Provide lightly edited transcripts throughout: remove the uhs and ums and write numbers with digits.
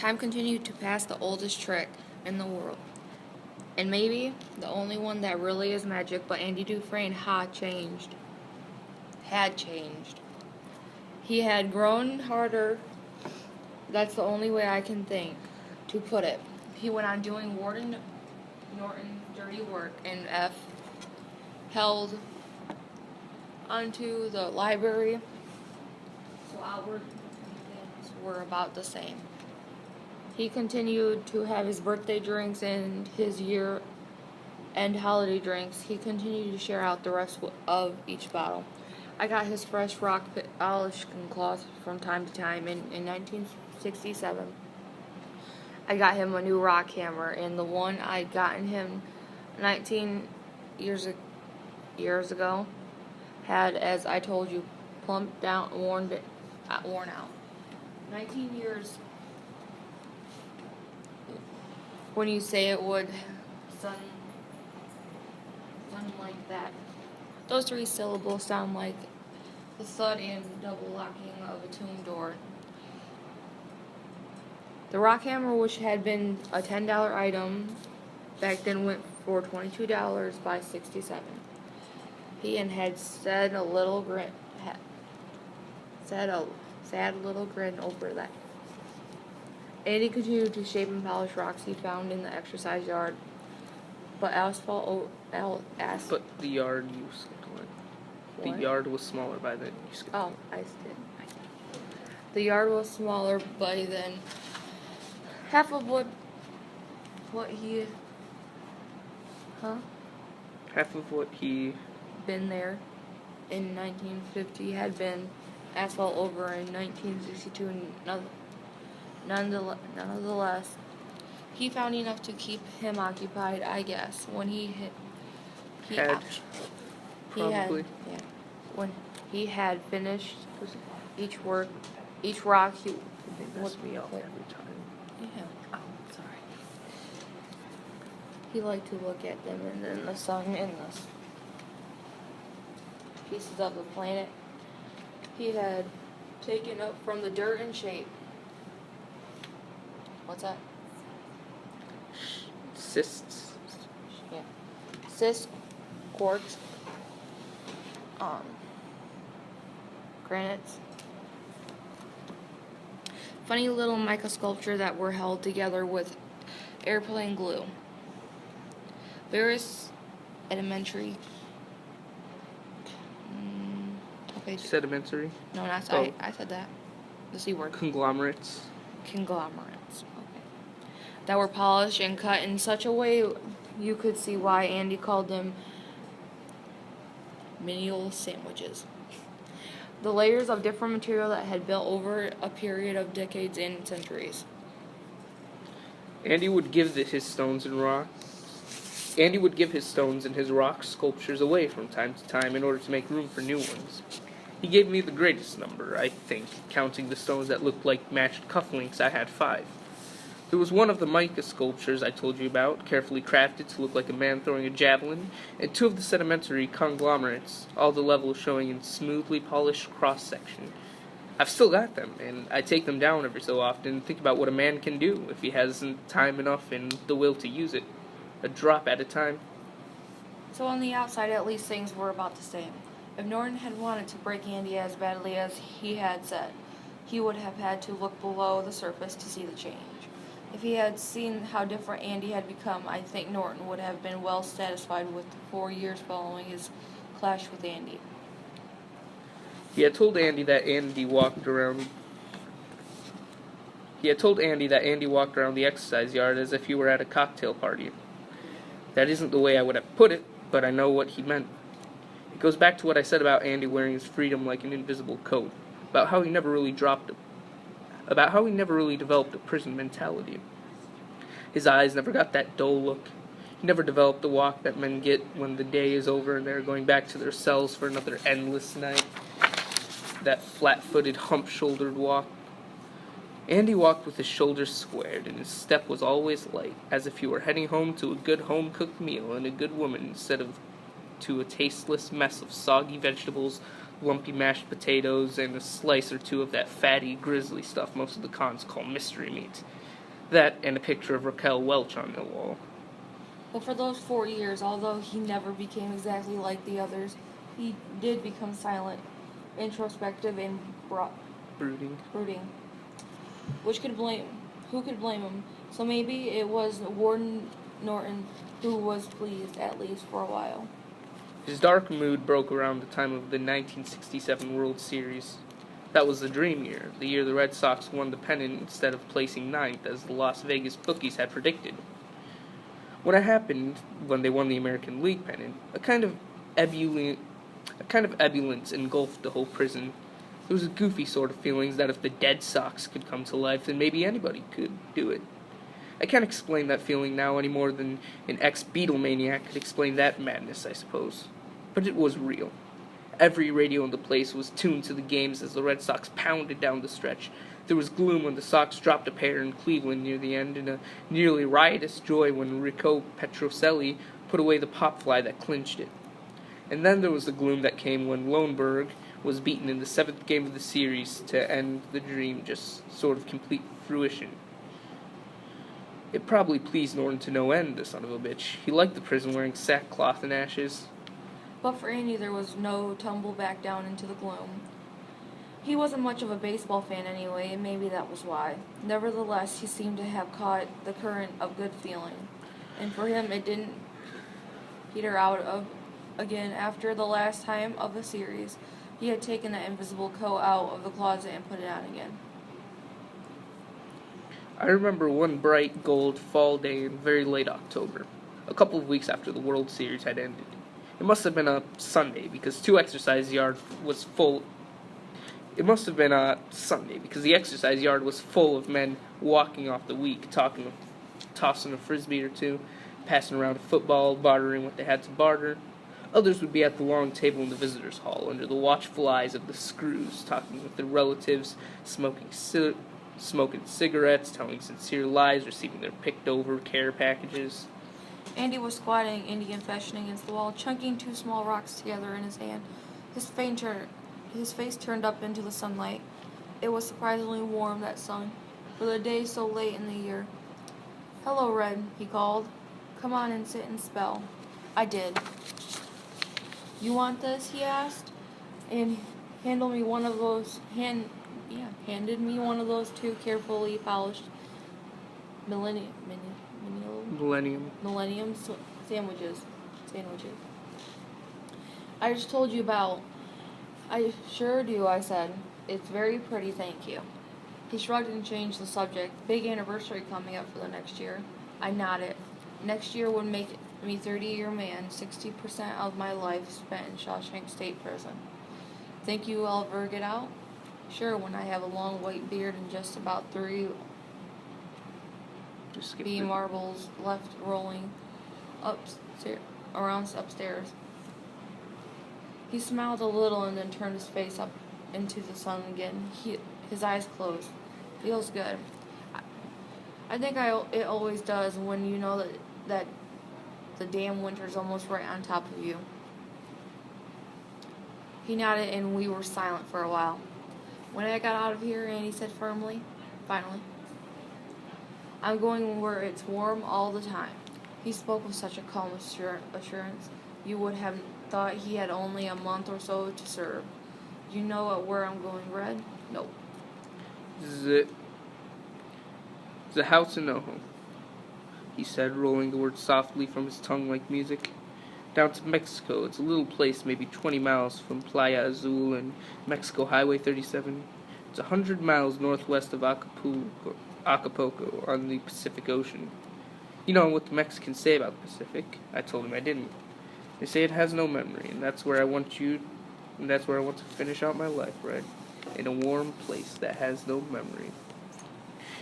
Time continued to pass, the oldest trick in the world. And maybe the only one that really is magic, but Andy Dufresne had changed. He had grown harder. That's the only way I can think to put it. He went on doing Warden Norton's dirty work, and F held onto the library, so outward things were about the same. He continued to have his birthday drinks and his year-end holiday drinks. He continued to share out the rest of each bottle. I got his fresh rock polish cloth from time to time. In 1967, I got him a new rock hammer, and the one I'd gotten him 19 years ago had, as I told you, plumped down, worn out. 19 years. When you say it would, something like that. Those three syllables sound like the thud and double locking of a tomb door. The rock hammer, which had been a $10 item back then, went for $22 by 67. He had said a sad little grin over that. Andy continued to shape and polish rocks he found in the exercise yard, but But the yard you skipped one. The yard was smaller by then. You skipped one. I did. The yard was smaller by then. Half of what he been there in 1950 had been asphalt over in 1962. Nonetheless, he found enough to keep him occupied, I guess. When when he had finished each rock, he would me off every time. Yeah. Oh, sorry. He liked to look at them, and then the sun and the pieces of the planet he had taken up from the dirt and shape. What's that? Cysts. Yeah. Cysts, quartz, granites. Funny little mica sculpture that were held together with airplane glue. Various elementary. Okay. Sedimentary. No, not I said that. The C word. Conglomerates. Okay. That were polished and cut in such a way you could see why Andy called them menial sandwiches. The layers of different material that had built over a period of decades and centuries. Andy would give his stones and his rock sculptures away from time to time in order to make room for new ones. He gave me the greatest number, I think, counting the stones that looked like matched cufflinks. I had 5. There was one of the mica sculptures I told you about, carefully crafted to look like a man throwing a javelin, and 2 of the sedimentary conglomerates, all the levels showing in smoothly polished cross-section. I've still got them, and I take them down every so often and think about what a man can do if he hasn't time enough and the will to use it, a drop at a time. So on the outside, at least, things were about the same. If Norton had wanted to break Andy as badly as he had said, he would have had to look below the surface to see the change. If he had seen how different Andy had become, I think Norton would have been well satisfied with the 4 years following his clash with Andy. He had told Andy that Andy walked around the exercise yard as if he were at a cocktail party. That isn't the way I would have put it, but I know what he meant. It goes back to what I said about Andy wearing his freedom like an invisible coat, about how he never really developed a prison mentality. His eyes never got that dull look. He never developed the walk that men get when the day is over and they're going back to their cells for another endless night. That flat-footed, hump-shouldered walk. Andy walked with his shoulders squared, and his step was always light, as if he were heading home to a good home-cooked meal and a good woman instead of to a tasteless mess of soggy vegetables, lumpy mashed potatoes, and a slice or two of that fatty, grisly stuff most of the cons call mystery meat. That and a picture of Raquel Welch on the wall. But for those 4 years, although he never became exactly like the others, he did become silent, introspective, and brooding. Which could blame? Who could blame him? So maybe it was Warden Norton who was pleased, at least for a while. His dark mood broke around the time of the 1967 World Series. That was the dream year, the year the Red Sox won the pennant instead of placing ninth as the Las Vegas bookies had predicted. What had happened when they won the American League pennant, a kind of ebullience engulfed the whole prison. There was a goofy sort of feeling that if the dead Sox could come to life, then maybe anybody could do it. I can't explain that feeling now any more than an ex-Beatlemaniac could explain that madness, I suppose. But it was real. Every radio in the place was tuned to the games as the Red Sox pounded down the stretch. There was gloom when the Sox dropped a pair in Cleveland near the end, and a nearly riotous joy when Rico Petrocelli put away the pop fly that clinched it. And then there was the gloom that came when Loneberg was beaten in the 7th game of the series to end the dream just sort of complete fruition. It probably pleased Norton to no end, the son of a bitch. He liked the prison wearing sackcloth and ashes. But for Andy, there was no tumble back down into the gloom. He wasn't much of a baseball fan anyway, and maybe that was why. Nevertheless, he seemed to have caught the current of good feeling. And for him, it didn't peter out again after the last time of the series. He had taken that invisible coat out of the closet and put it on again. I remember one bright gold fall day in very late October, a couple of weeks after the World Series had ended. It must have been a Sunday because the exercise yard was full of men walking off the week, talking, tossing a frisbee or two, passing around a football, bartering what they had to barter. Others would be at the long table in the visitors' hall under the watchful eyes of the screws, talking with their relatives, smoking cigarettes, telling sincere lies, receiving their picked-over care packages. Andy was squatting Indian fashion against the wall, chunking 2 small rocks together in his hand. His face turned up into the sunlight. It was surprisingly warm, that sun, for the day so late in the year. "Hello, Red," he called. "Come on and sit and spell." I did. "You want this?" he asked, and handed me one of those 2 carefully polished Millennium sandwiches. "I just told you about." "I sure do," I said. "It's very pretty, thank you." He shrugged and changed the subject. "Big anniversary coming up for the next year." I nodded. "Next year would make me 30-year man, 60% of my life spent in Shawshank State Prison." "Think I'll ever get out?" "Sure, when I have a long white beard and just about 3 B marbles left rolling upstairs. He smiled a little and then turned his face up into the sun again. His eyes closed. "Feels good. I think it always does when you know that the damn winter's almost right on top of you." He nodded and we were silent for a while. "When I got out of here," Andy said firmly, finally, "I'm going where it's warm all the time." He spoke with such a calm assurance you would have thought he had only a month or so to serve. "You know where I'm going, Red?" "Nope." The house in Oho," he said, rolling the words softly from his tongue like music. "Down to Mexico. It's a little place, maybe 20 miles from Playa Azul and Mexico Highway 37. It's 100 miles northwest of Acapulco on the Pacific Ocean." "You know what the Mexicans say about the Pacific?" I told him I didn't. "They say it has no memory, and that's where I want to finish out my life, Red. In a warm place that has no memory."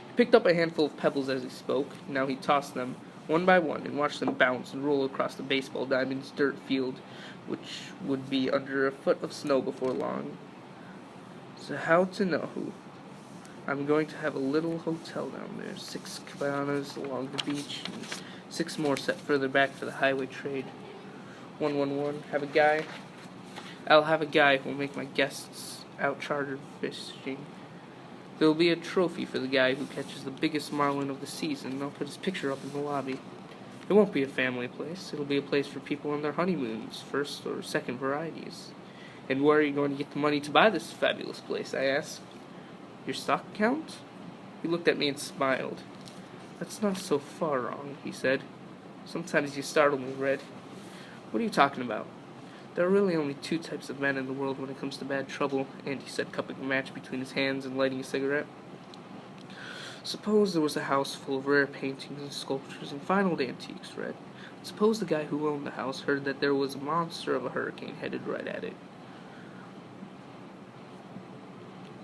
He picked up a handful of pebbles as he spoke. Now he tossed them one by one and watched them bounce and roll across the baseball diamond's dirt field, which would be under a foot of snow before long. "So how to know who? I'm going to have a little hotel down there, 6 cabanas along the beach, and 6 more set further back for the highway trade. 111. I'll have a guy who'll make my guests out charter fishing. There'll be a trophy for the guy who catches the biggest marlin of the season, and I'll put his picture up in the lobby. It won't be a family place. It'll be a place for people on their honeymoons, first or second varieties. And where are you going to get the money to buy this fabulous place? I asked. Your stock account? He looked at me and smiled. That's not so far wrong, he said. Sometimes you startle me, Red. What are you talking about? There are really only two types of men in the world when it comes to bad trouble, Andy said, cupping a match between his hands and lighting a cigarette. Suppose there was a house full of rare paintings and sculptures and fine old antiques, Red. Suppose the guy who owned the house heard that there was a monster of a hurricane headed right at it.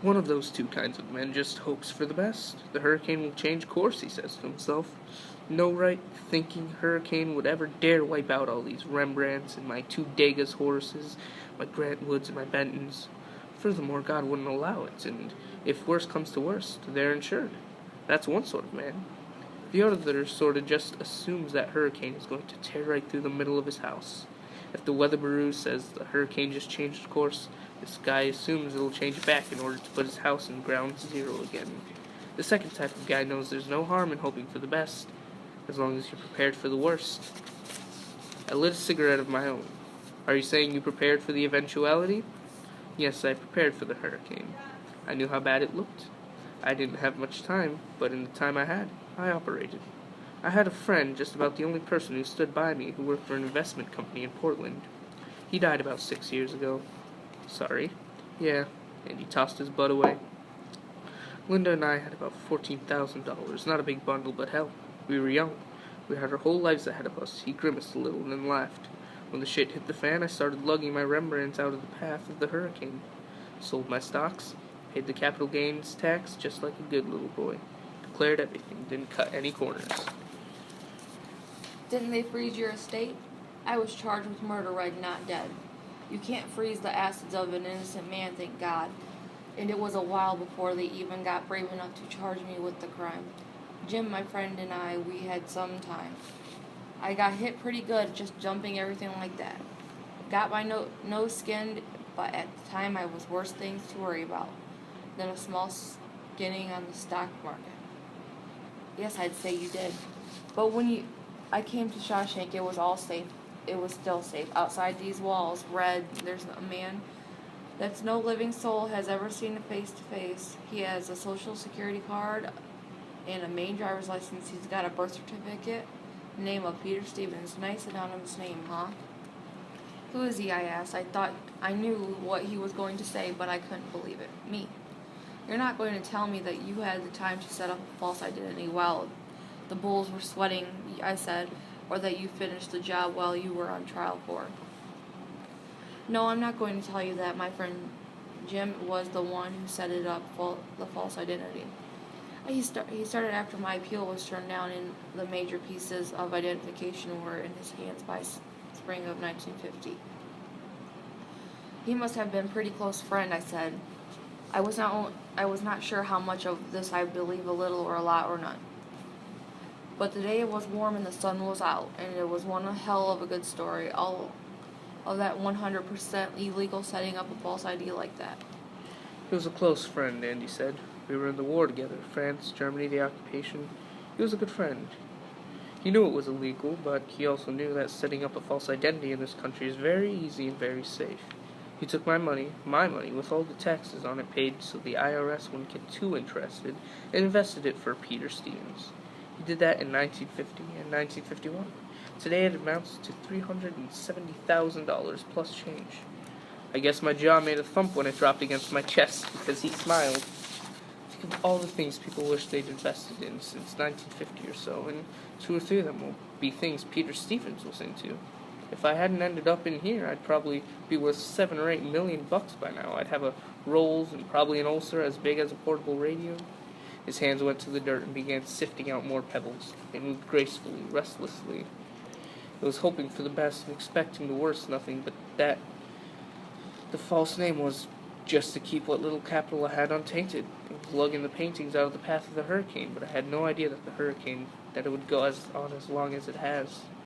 One of those two kinds of men just hopes for the best. The hurricane will change course, he says to himself. No right-thinking hurricane would ever dare wipe out all these Rembrandts and my two Degas horses, my Grant Woods and my Bentons. Furthermore, God wouldn't allow it, and if worst comes to worst, they're insured. That's one sort of man. The other sort of just assumes that hurricane is going to tear right through the middle of his house. If the weather bureau says the hurricane just changed course, this guy assumes it'll change back in order to put his house in ground zero again. The second type of guy knows there's no harm in hoping for the best, as long as you're prepared for the worst. I lit a cigarette of my own. Are you saying you prepared for the eventuality? Yes, I prepared for the hurricane. I knew how bad it looked. I didn't have much time, but in the time I had, I operated. I had a friend, just about the only person who stood by me, who worked for an investment company in Portland. He died about 6 years ago. Sorry. Yeah, and he tossed his butt away. Linda and I had about $14,000. Not a big bundle, but hell, we were young. We had our whole lives ahead of us. He grimaced a little and then laughed. When the shit hit the fan, I started lugging my Rembrandts out of the path of the hurricane. Sold my stocks, paid the capital gains tax just like a good little boy. Declared everything, didn't cut any corners. Didn't they freeze your estate? I was charged with murder, Red, not dead. You can't freeze the assets of an innocent man, thank God. And it was a while before they even got brave enough to charge me with the crime. Jim, my friend, and I, we had some time. I got hit pretty good, just jumping everything like that. Got my nose skinned, but at the time I was worse things to worry about than a small skinning on the stock market. Yes, I'd say you did. But when I came to Shawshank, it was all safe. It was still safe. Outside these walls, Red, there's a man that no living soul has ever seen face to face. He has a social security card and a main driver's license. He's got a birth certificate. Name of Peter Stevens. Nice anonymous name, huh? Who is he, I asked. I thought I knew what he was going to say, but I couldn't believe it. Me. You're not going to tell me that you had the time to set up a false identity while the bulls were sweating, I said, or that you finished the job while you were on trial for. No, I'm not going to tell you that. My friend Jim was the one who set it up, the false identity. He started after my appeal was turned down and the major pieces of identification were in his hands by spring of 1950. He must have been a pretty close friend, I said. I was not sure how much of this I believe, a little or a lot or none. But the day it was warm and the sun was out, and it was one hell of a good story, all of that 100% illegal setting up a false ID like that. He was a close friend, Andy said. We were in the war together, France, Germany, the occupation. He was a good friend. He knew it was illegal, but he also knew that setting up a false identity in this country is very easy and very safe. He took my money, with all the taxes on it paid so the IRS wouldn't get too interested, and invested it for Peter Stevens. He did that in 1950 and 1951. Today it amounts to $370,000 plus change. I guess my jaw made a thump when it dropped against my chest because he smiled. Think of all the things people wish they'd invested in since 1950 or so, and 2 or 3 of them will be things Peter Stevens was into. If I hadn't ended up in here, I'd probably be worth $7 or $8 million by now. I'd have a Rolls and probably an ulcer as big as a portable radio. His hands went to the dirt and began sifting out more pebbles. They moved gracefully, restlessly. I was hoping for the best and expecting the worst, nothing but that. The false name was just to keep what little capital I had untainted. It was lugging the paintings out of the path of the hurricane, but I had no idea that it would go on as long as it has.